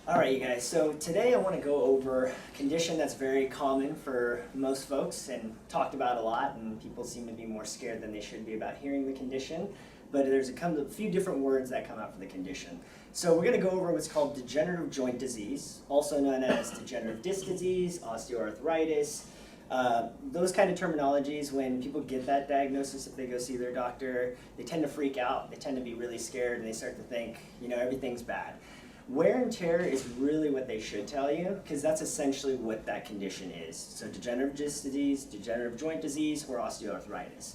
All right, you guys, so today I want to go over a condition that's very common for most folks and talked about a lot, and people seem to be more scared than they should be about hearing the condition, but there's a few different words that come out for the condition. So we're going to go over what's called degenerative joint disease, also known as degenerative disc disease, osteoarthritis, those kind of terminologies. When people get that diagnosis, if they go see their doctor, they tend to freak out, they tend to be really scared, and they start to think, everything's bad. Wear and tear is really what they should tell you, because that's essentially what that condition is. So degenerative disc disease, degenerative joint disease, or osteoarthritis.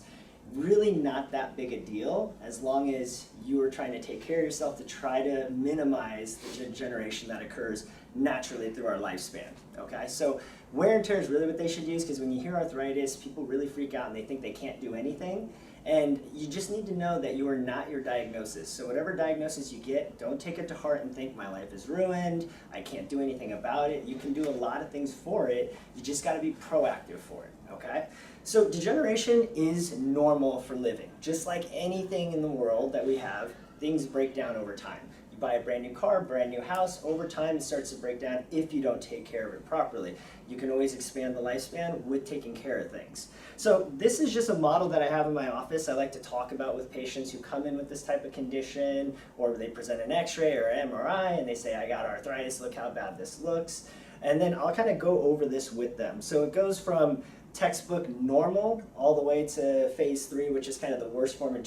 Really not that big a deal as long as you are trying to take care of yourself to try to minimize the degeneration that occurs naturally through our lifespan. Okay, so wear and tear is really what they should use, because when you hear arthritis, people really freak out and they think they can't do anything. And you just need to know that you are not your diagnosis. So whatever diagnosis you get, don't take it to heart and think my life is ruined, I can't do anything about it. You can do a lot of things for it, you just gotta be proactive for it, okay? So degeneration is normal for living. Just like anything in the world that we have, things break down over time. You buy a brand new car, brand new house, over time it starts to break down if you don't take care of it properly. You can always expand the lifespan with taking care of things. So this is just a model that I have in my office I like to talk about with patients who come in with this type of condition, or they present an x-ray or MRI and they say, I got arthritis, look how bad this looks. And then I'll kind of go over this with them. So it goes from textbook normal all the way to phase 3, which is kind of the worst form of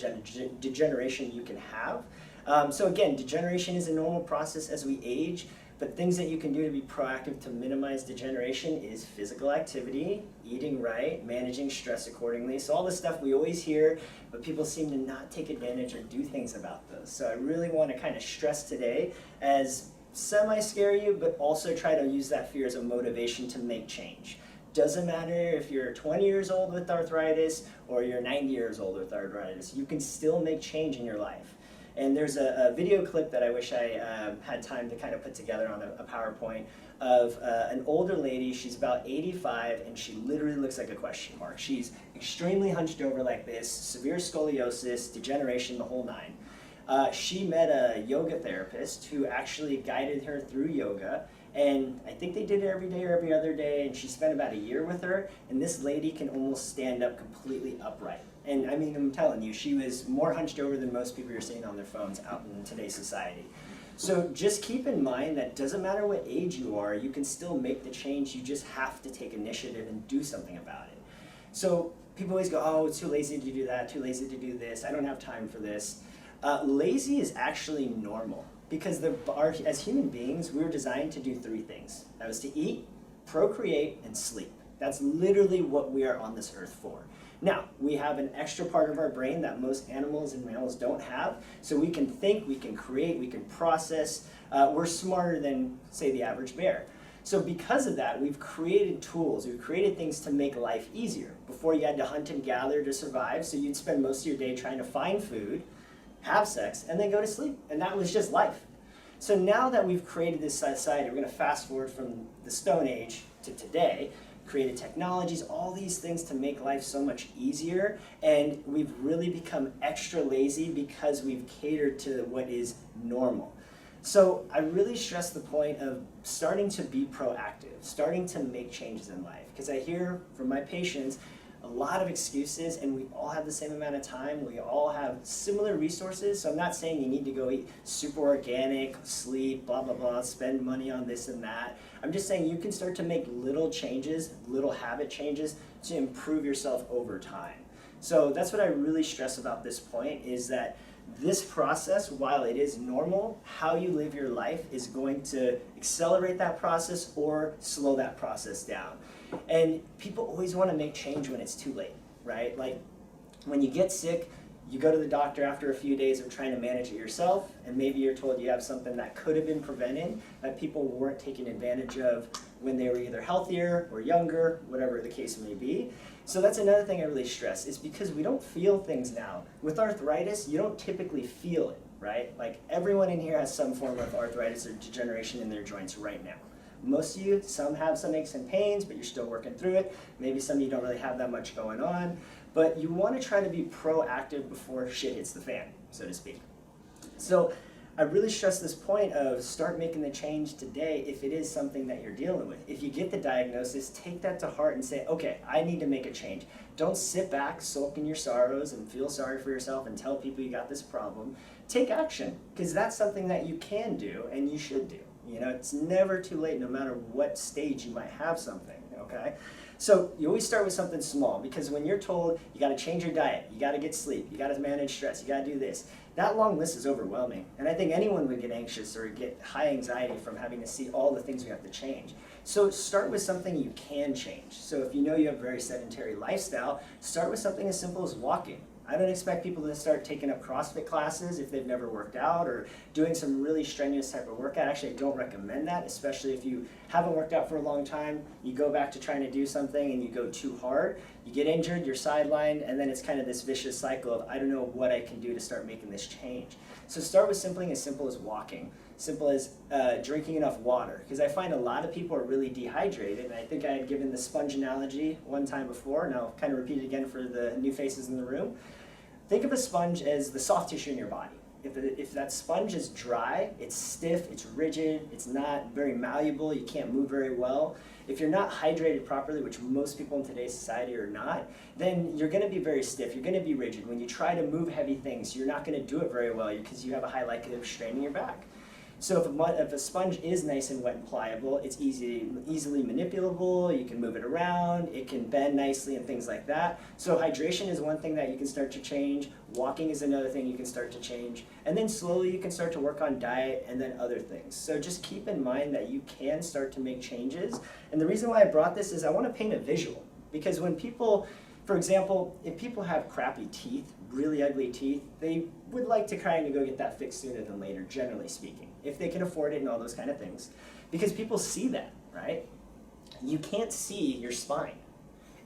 degeneration you can have. So again, degeneration is a normal process as we age, but things that you can do to be proactive to minimize degeneration is physical activity, eating right, managing stress accordingly. So all the stuff we always hear, but people seem to not take advantage or do things about those. So I really want to kind of stress today as semi-scare you, but also try to use that fear as a motivation to make change. Doesn't matter if you're 20 years old with arthritis or you're 90 years old with arthritis, you can still make change in your life. And there's a video clip that I wish I had time to kind of put together on a PowerPoint of an older lady. She's about 85 and she literally looks like a question mark. She's extremely hunched over like this, severe scoliosis, degeneration, the whole nine. She met a yoga therapist who actually guided her through yoga, and I think they did it every day or every other day, and she spent about a year with her, and this lady can almost stand up completely upright. And I mean, I'm telling you, she was more hunched over than most people you're seeing on their phones out in today's society. So just keep in mind that doesn't matter what age you are, you can still make the change, you just have to take initiative and do something about it. So people always go, oh, it's too lazy to do that, too lazy to do this, I don't have time for this. Lazy is actually normal, because as human beings, we were designed to do 3 things. That was to eat, procreate, and sleep. That's literally what we are on this earth for. Now, we have an extra part of our brain that most animals and mammals don't have, so we can think, we can create, we can process. We're smarter than, say, the average bear. So because of that, we've created tools, we've created things to make life easier. Before, you had to hunt and gather to survive, so you'd spend most of your day trying to find food, have sex, and then go to sleep. And that was just life. So now that we've created this society, we're going to fast forward from the Stone Age to today, created technologies, all these things to make life so much easier, and we've really become extra lazy because we've catered to what is normal. So I really stress the point of starting to be proactive, starting to make changes in life, because I hear from my patients a lot of excuses, and we all have the same amount of time, we all have similar resources. So I'm not saying you need to go eat super organic, sleep, blah, blah, blah, spend money on this and that. I'm just saying you can start to make little changes, little habit changes to improve yourself over time. So that's what I really stress about this point, is that this process, while it is normal, how you live your life is going to accelerate that process or slow that process down. And people always want to make change when it's too late, right? Like when you get sick, you go to the doctor after a few days of trying to manage it yourself, and maybe you're told you have something that could have been prevented, that people weren't taking advantage of when they were either healthier or younger, whatever the case may be. So that's another thing I really stress, is because we don't feel things now. With arthritis, you don't typically feel it, right? Like everyone in here has some form of arthritis or degeneration in their joints right now. Most of you, some have some aches and pains, but you're still working through it. Maybe some of you don't really have that much going on. But you want to try to be proactive before shit hits the fan, so to speak. So I really stress this point of start making the change today if it is something that you're dealing with. If you get the diagnosis, take that to heart and say, okay, I need to make a change. Don't sit back, sulk in your sorrows, and feel sorry for yourself and tell people you got this problem. Take action, because that's something that you can do and you should do. You know, it's never too late, no matter what stage you might have something, okay? So you always start with something small, because when you're told you got to change your diet, you got to get sleep, you got to manage stress, you got to do this, that long list is overwhelming. And I think anyone would get anxious or get high anxiety from having to see all the things we have to change. So start with something you can change. So if you know you have a very sedentary lifestyle, start with something as simple as walking. I don't expect people to start taking up CrossFit classes if they've never worked out, or doing some really strenuous type of workout. Actually, I don't recommend that, especially if you haven't worked out for a long time. You go back to trying to do something and you go too hard, you get injured, you're sidelined, and then it's kind of this vicious cycle of, I don't know what I can do to start making this change. So start with something as simple as walking, simple as drinking enough water, because I find a lot of people are really dehydrated, and I think I had given the sponge analogy one time before, and I'll kind of repeat it again for the new faces in the room. Think of a sponge as the soft tissue in your body. If that sponge is dry, it's stiff, it's rigid, it's not very malleable, you can't move very well. If you're not hydrated properly, which most people in today's society are not, then you're going to be very stiff, you're going to be rigid. When you try to move heavy things, you're not going to do it very well because you have a high likelihood of straining your back. So if a sponge is nice and wet and pliable, it's easily manipulable, you can move it around, it can bend nicely and things like that. So hydration is one thing that you can start to change, walking is another thing you can start to change, and then slowly you can start to work on diet and then other things. So just keep in mind that you can start to make changes. And the reason why I brought this is I want to paint a visual, because when people, for example, if people have crappy teeth, really ugly teeth, they would like to kind of go get that fixed sooner than later, generally speaking, if they can afford it and all those kind of things. Because people see that, right? You can't see your spine.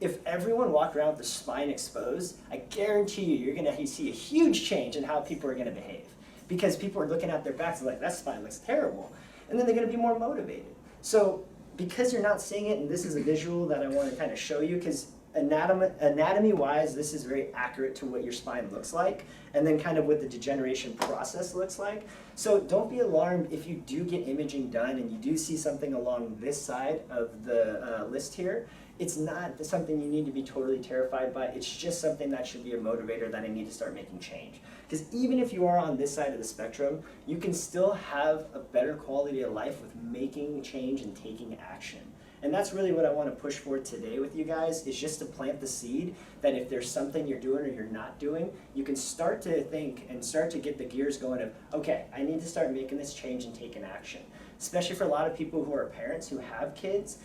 If everyone walked around with their spine exposed, I guarantee you, you're going to see a huge change in how people are going to behave. Because people are looking at their backs and like, that spine looks terrible. And then they're going to be more motivated. So because you're not seeing it, and this is a visual that I want to kind of show you, because anatomy-wise, this is very accurate to what your spine looks like, and then kind of what the degeneration process looks like. So don't be alarmed if you do get imaging done and you do see something along this side of the list here. It's not something you need to be totally terrified by. It's just something that should be a motivator that I need to start making change. Because even if you are on this side of the spectrum, you can still have a better quality of life with making change and taking action. And that's really what I want to push for today with you guys, is just to plant the seed that if there's something you're doing or you're not doing, you can start to think and start to get the gears going of, okay, I need to start making this change and taking action. Especially for a lot of people who are parents who have kids,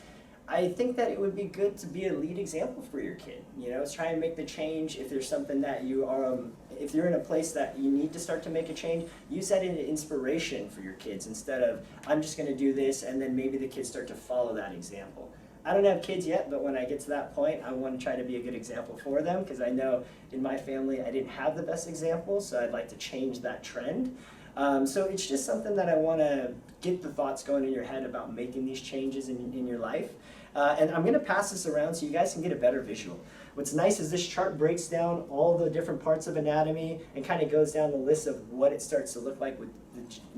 I think that it would be good to be a lead example for your kid. You know, try and make the change. If there's something that you are, if you're in a place that you need to start to make a change, use that as inspiration for your kids instead of, I'm just going to do this, and then maybe the kids start to follow that example. I don't have kids yet, but when I get to that point, I want to try to be a good example for them, because I know in my family I didn't have the best examples, so I'd like to change that trend. So it's just something that I want to get the thoughts going in your head about making these changes in your life. And I'm going to pass this around so you guys can get a better visual. What's nice is this chart breaks down all the different parts of anatomy and kind of goes down the list of what it starts to look like with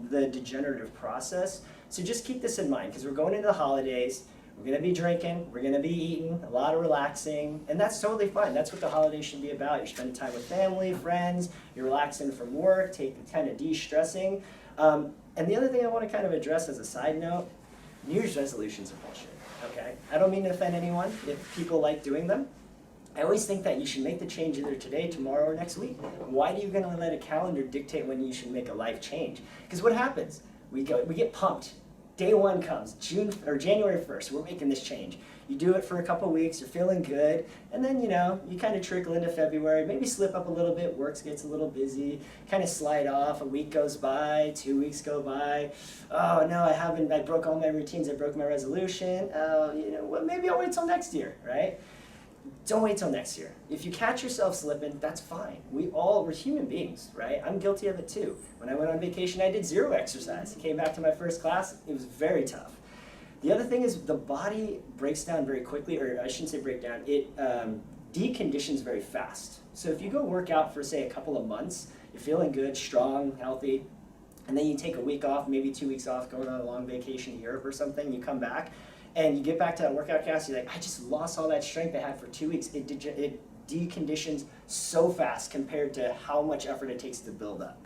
the degenerative process. So just keep this in mind, because we're going into the holidays. We're going to be drinking, we're going to be eating, a lot of relaxing, and that's totally fine. That's what the holidays should be about. You're spending time with family, friends, you're relaxing from work, taking kind of de-stressing. And the other thing I want to kind of address as a side note, New Year's resolutions are bullshit, okay? I don't mean to offend anyone if people like doing them. I always think that you should make the change either today, tomorrow, or next week. Why do you going to let a calendar dictate when you should make a life change? Because what happens? We get pumped. Day one comes, January 1st, we're making this change. You do it for a couple weeks, you're feeling good, and then you kind of trickle into February, maybe slip up a little bit, work gets a little busy, kind of slide off, a week goes by, 2 weeks go by, oh no, I broke all my routines, I broke my resolution, well, maybe I'll wait till next year, right? Don't wait till next year. If you catch yourself slipping, that's fine. We're human beings, right? I'm guilty of it too. When I went on vacation, I did 0 exercise. Came back to my first class, it was very tough. The other thing is the body breaks down very quickly, or I shouldn't say break down, it deconditions very fast. So if you go work out for, say, a couple of months, you're feeling good, strong, healthy, and then you take a week off, maybe 2 weeks off, going on a long vacation to Europe or something, you come back, and you get back to that workout cast, you're like, I just lost all that strength I had for 2 weeks. It deconditions so fast compared to how much effort it takes to build up.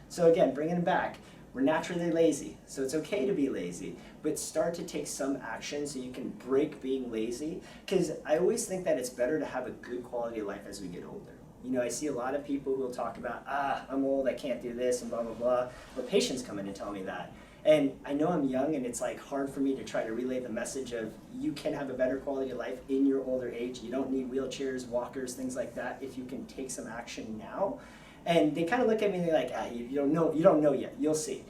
So again, bringing it back, we're naturally lazy, so it's okay to be lazy, but start to take some action so you can break being lazy, because I always think that it's better to have a good quality of life as we get older. You know, I see a lot of people who will talk about, I'm old, I can't do this, and blah, blah, blah, but patients come in and tell me that. And I know I'm young, and it's like hard for me to try to relay the message of you can have a better quality of life in your older age. You don't need wheelchairs, walkers, things like that if you can take some action now. And they kind of look at me and they're like, you don't know yet, you'll see.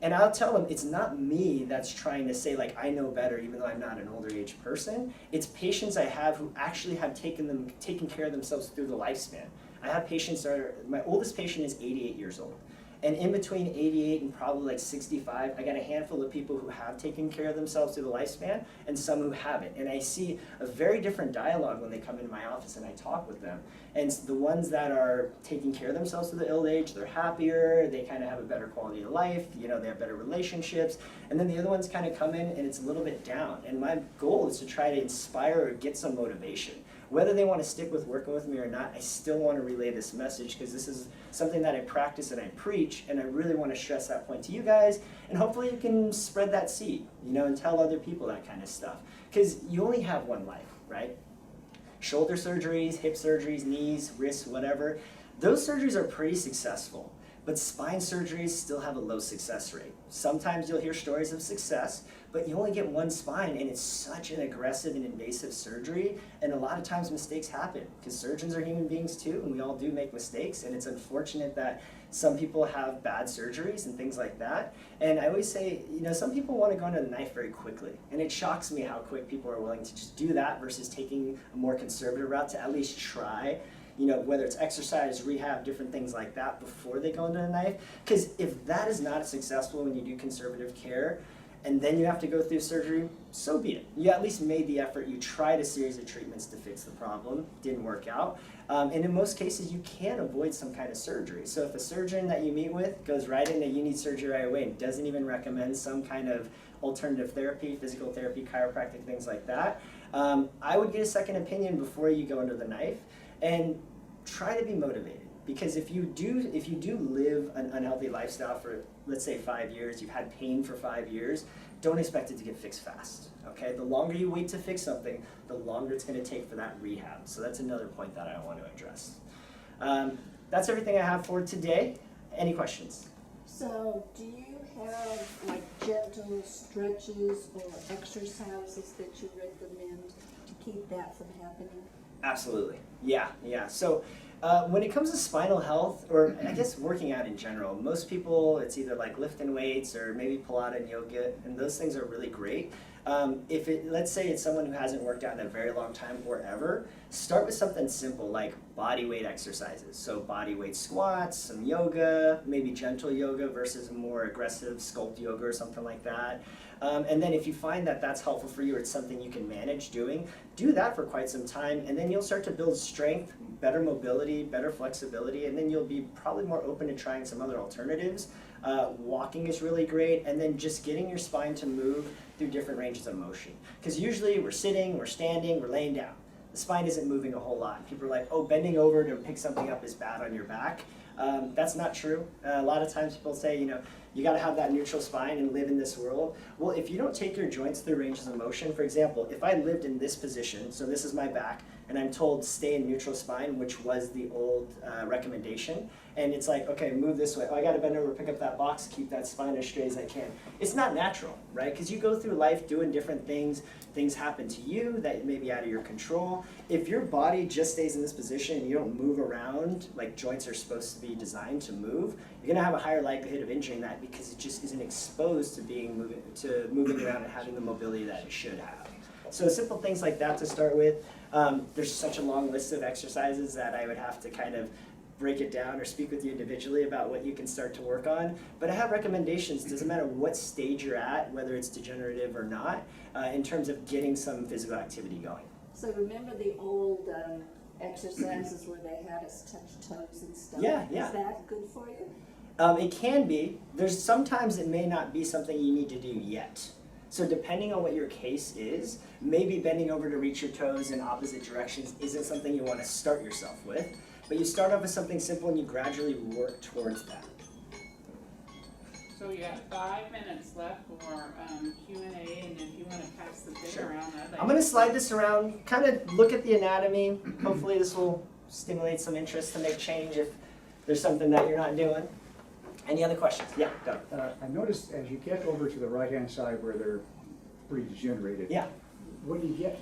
And I'll tell them it's not me that's trying to say like I know better even though I'm not an older age person. It's patients I have who actually have taken care of themselves through the lifespan. I have patients my oldest patient is 88 years old. And in between 88 and probably like 65, I got a handful of people who have taken care of themselves through the lifespan and some who haven't. And I see a very different dialogue when they come into my office and I talk with them. And the ones that are taking care of themselves through the old age, they're happier, they kind of have a better quality of life, you know, they have better relationships. And then the other ones kind of come in and it's a little bit down. And my goal is to try to inspire or get some motivation. Whether they want to stick with working with me or not, I still want to relay this message because this is something that I practice and I preach, and I really want to stress that point to you guys, and hopefully you can spread that seed, you know, and tell other people that kind of stuff. Because you only have one life, right? Shoulder surgeries, hip surgeries, knees, wrists, whatever, those surgeries are pretty successful. But spine surgeries still have a low success rate. Sometimes you'll hear stories of success, but you only get one spine, and it's such an aggressive and invasive surgery, and a lot of times mistakes happen, because surgeons are human beings too, and we all do make mistakes, and it's unfortunate that some people have bad surgeries and things like that. And I always say, you know, some people want to go under the knife very quickly, and it shocks me how quick people are willing to just do that versus taking a more conservative route to at least try, you know, whether it's exercise, rehab, different things like that before they go into the knife. Because if that is not successful when you do conservative care, and then you have to go through surgery, so be it. You at least made the effort, you tried a series of treatments to fix the problem, didn't work out. And in most cases, you can avoid some kind of surgery. So if a surgeon that you meet with goes right into you need surgery right away and doesn't even recommend some kind of alternative therapy, physical therapy, chiropractic, things like that, I would get a second opinion before you go under the knife. And try to be motivated, because if you do live an unhealthy lifestyle for, let's say, 5 years, you've had pain for 5 years, don't expect it to get fixed fast, okay? The longer you wait to fix something, the longer it's going to take for that rehab. So that's another point that I want to address. That's everything I have for today. Any questions? So do you have like gentle stretches or exercises that you recommend to keep that from happening? Absolutely. Yeah. So when it comes to spinal health, or I guess working out in general, most people, it's either like lifting weights or maybe Pilates and yoga, and those things are really great. Let's say it's someone who hasn't worked out in a very long time or ever, start with something simple like body weight exercises. So body weight squats, some yoga, maybe gentle yoga versus more aggressive sculpt yoga or something like that. And then if you find that that's helpful for you or it's something you can manage doing, do that for quite some time, and then you'll start to build strength, better mobility, better flexibility, and then you'll be probably more open to trying some other alternatives. Walking is really great, and then just getting your spine to move through different ranges of motion. Because usually we're sitting, we're standing, we're laying down. The spine isn't moving a whole lot. People are like, oh, bending over to pick something up is bad on your back. That's not true. A lot of times people say, you know, you got to have that neutral spine and live in this world. Well, if you don't take your joints through ranges of motion, for example, if I lived in this position, so this is my back, and I'm told stay in neutral spine, which was the old recommendation, and it's like, okay, move this way. Oh, I got to bend over, pick up that box, keep that spine as straight as I can. It's not natural, right? Because you go through life doing different things. Things happen to you that may be out of your control. If your body just stays in this position and you don't move around like joints are supposed to be designed to move, you're going to have a higher likelihood of injuring that because it just isn't exposed to moving around and having the mobility that it should have. So simple things like that to start with. There's such a long list of exercises that I would have to kind of break it down or speak with you individually about what you can start to work on. But I have recommendations, doesn't matter what stage you're at, whether it's degenerative or not, in terms of getting some physical activity going. So remember the old exercises where they had us touch toes and stuff? Yeah. Is that good for you? It can be. There's sometimes it may not be something you need to do yet. So depending on what your case is, maybe bending over to reach your toes in opposite directions isn't something you want to start yourself with. But you start off with something simple and you gradually work towards that. So you got 5 minutes left for Q&A, and if you want to pass the thing Sure. around, I'd like I'm going to slide this around, kind of look at the anatomy. Hopefully this will stimulate some interest to make change if there's something that you're not doing. Any other questions? Yeah, go. I noticed as you get over to the right-hand side where they're pretty degenerated. Yeah. When you get,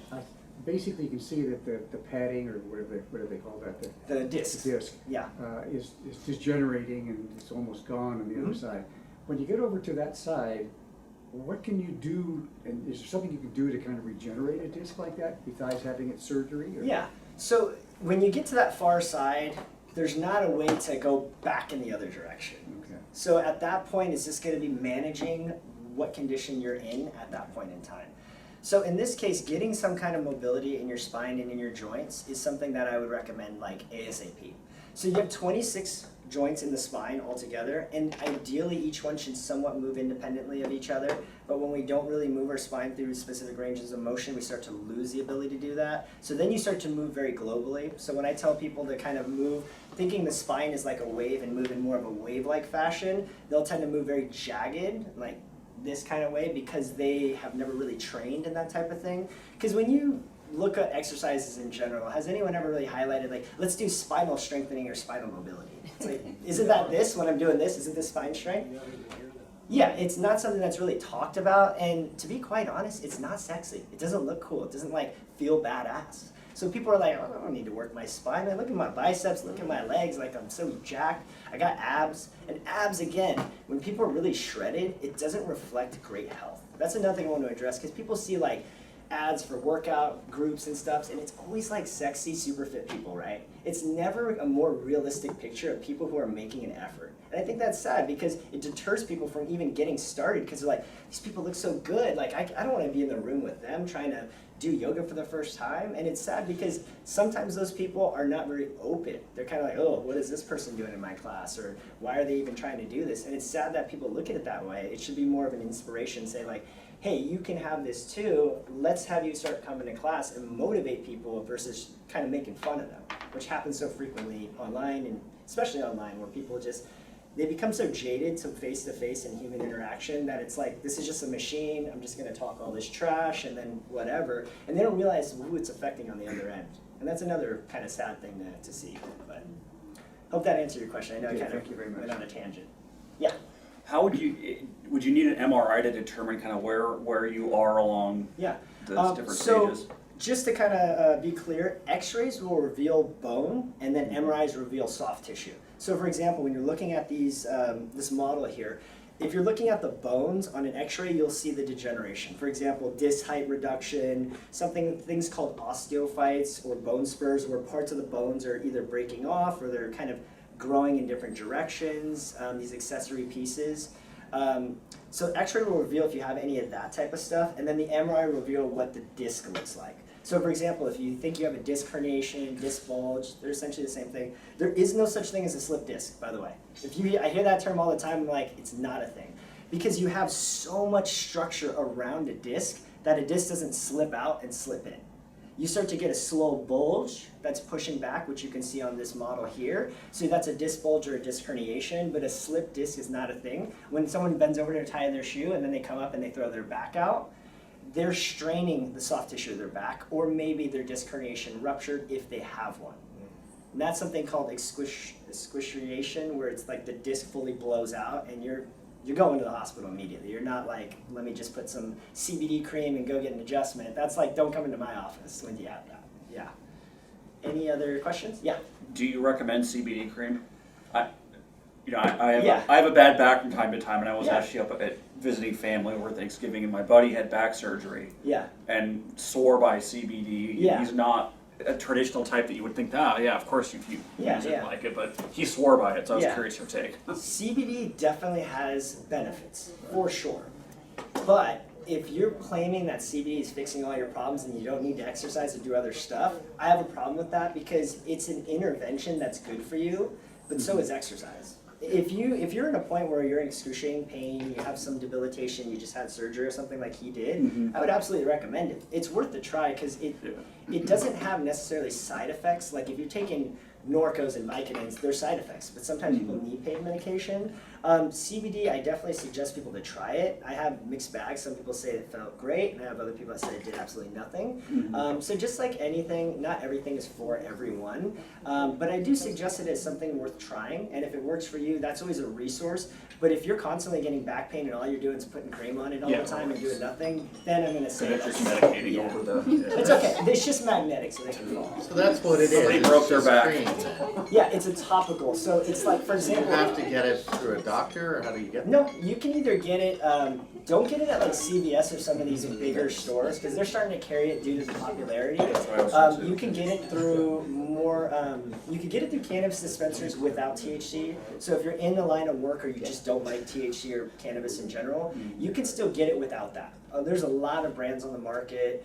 basically you can see that the padding, or whatever they call that, The discs. the disc, Yeah. is degenerating and it's almost gone on the other side. When you get over to that side, what can you do, and is there something you can do to kind of regenerate a disc like that besides having it surgery? Or? Yeah. So when you get to that far side, there's not a way to go back in the other direction. Okay. So at that point, it's just going to be managing what condition you're in at that point in time. So in this case, getting some kind of mobility in your spine and in your joints is something that I would recommend like ASAP. So you have 26 joints in the spine altogether, and ideally each one should somewhat move independently of each other, but when we don't really move our spine through specific ranges of motion, we start to lose the ability to do that. So then you start to move very globally. So when I tell people to kind of move, thinking the spine is like a wave and move in more of a wave-like fashion, they'll tend to move very jagged, like this kind of way, because they have never really trained in that type of thing. Because when you look at exercises in general, has anyone ever really highlighted, like, let's do spinal strengthening or spinal mobility? It's like, isn't that this when I'm doing this? Isn't this spine strength? Yeah, it's not something that's really talked about, and to be quite honest, it's not sexy. It doesn't look cool. It doesn't like feel badass. So people are like, oh, I don't need to work my spine. Man, look at my biceps, look at my legs, like I'm so jacked. I got abs. And abs, again, when people are really shredded, it doesn't reflect great health. That's another thing I want to address, because people see like ads for workout groups and stuff, and it's always like sexy, super fit people, right? It's never a more realistic picture of people who are making an effort. And I think that's sad because it deters people from even getting started, because they're like, these people look so good, like I don't want to be in the room with them trying to do yoga for the first time. And it's sad because sometimes those people are not very open. They're kind of like, oh, what is this person doing in my class? Or why are they even trying to do this? And it's sad that people look at it that way. It should be more of an inspiration, say like, hey, you can have this too. Let's have you start coming to class and motivate people versus kind of making fun of them, which happens so frequently online, and especially online, where people just, they become so jaded to face-to-face and human interaction that it's like, this is just a machine, I'm just gonna talk all this trash and then whatever, and they don't realize who it's affecting on the other end. And that's another kind of sad thing to see, but hope that answered your question. I know I kind thank you very of much. went on a tangent. Yeah. How would you need an MRI to determine kind of where you are along Yeah. those different so stages? Just to kind of be clear, x-rays will reveal bone and then MRIs reveal soft tissue. So for example, when you're looking at these, this model here, if you're looking at the bones on an x-ray, you'll see the degeneration. For example, disc height reduction, things called osteophytes or bone spurs, where parts of the bones are either breaking off or they're kind of growing in different directions, these accessory pieces. So x-ray will reveal if you have any of that type of stuff, and then the MRI will reveal what the disc looks like. So for example, if you think you have a disc herniation, disc bulge, they're essentially the same thing. There is no such thing as a slip disc, by the way. I hear that term all the time, I'm like, it's not a thing. Because you have so much structure around a disc that a disc doesn't slip out and slip in. You start to get a slow bulge that's pushing back, which you can see on this model here. So that's a disc bulge or a disc herniation, but a slip disc is not a thing. When someone bends over to tie their shoe and then they come up and they throw their back out, they're straining the soft tissue of their back, or maybe their disc herniation ruptured if they have one. And that's something called excruciation, where it's like the disc fully blows out and you're going to the hospital immediately. You're not like, let me just put some CBD cream and go get an adjustment. That's like, don't come into my office when you have that. Yeah. Any other questions? Yeah. Do you recommend CBD cream? I Yeah. have a bad back from time to time, and I was Yeah. actually up at visiting family over Thanksgiving, and my buddy had back surgery Yeah. and swore by CBD. Yeah. He's not a traditional type that you would think, yeah, of course if you Yeah, use it yeah. like it, but he swore by it, so I was Yeah. curious your take. CBD definitely has benefits, for sure. But if you're claiming that CBD is fixing all your problems and you don't need to exercise or do other stuff, I have a problem with that, because it's an intervention that's good for you, but so is exercise. if you're in a point where you're in excruciating pain, you have some debilitation, you just had surgery or something like he did, Mhm. I would absolutely recommend it. It's worth the try because it doesn't have necessarily side effects. Like if you're taking Norcos and Vicodins, they're side effects, but sometimes people need pain medication. CBD, I definitely suggest people to try it. I have mixed bags. Some people say it felt great, and I have other people that say it did absolutely nothing. So just like anything, not everything is for everyone, but I do suggest it as something worth trying, and if it works for you, that's always a resource. But if you're constantly getting back pain and all you're doing is putting cream on it all Yeah. the time and doing nothing, then I'm gonna So say that's just that's, medicating yeah. over the. It's okay. It's just magnetic, so they can fall. So that's what it is. Somebody It's broke their just back. cream then. Yeah, it's a topical. So it's like, for You example, have to get it through a doctor, or how do you get no, you can either get it. Don't get it at like CVS or some of these bigger stores because they're starting to carry it due to the popularity. That's what I was saying, too. You can get it through more. You can get it through cannabis dispensaries without THC. So if you're in the line of work or you just don't like THC or cannabis in general, you can still get it without that. There's a lot of brands on the market.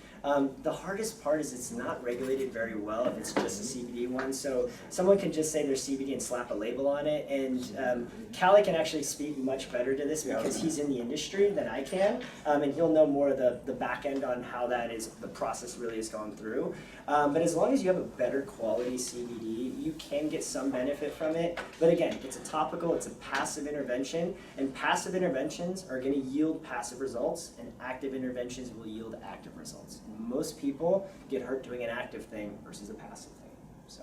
The hardest part is it's not regulated very well if it's just a CBD one. So someone can just say they're CBD and slap a label on it. And Callie can actually speak much better to this because he's in the industry than I can. And he'll know more of the back end on how that is, the process really has gone through. But as long as you have a better quality CBD, you can get some benefit from it. But again, it's a topical, it's a passive intervention, and passive interventions are going to yield passive results, and active interventions will yield active results. Most people get hurt doing an active thing versus a passive thing. So,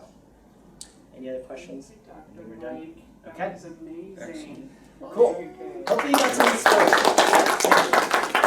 any other questions? Dr. We're done? Mike, Okay. that was amazing. Excellent. Cool. Very good. Hopefully you got some inspiration.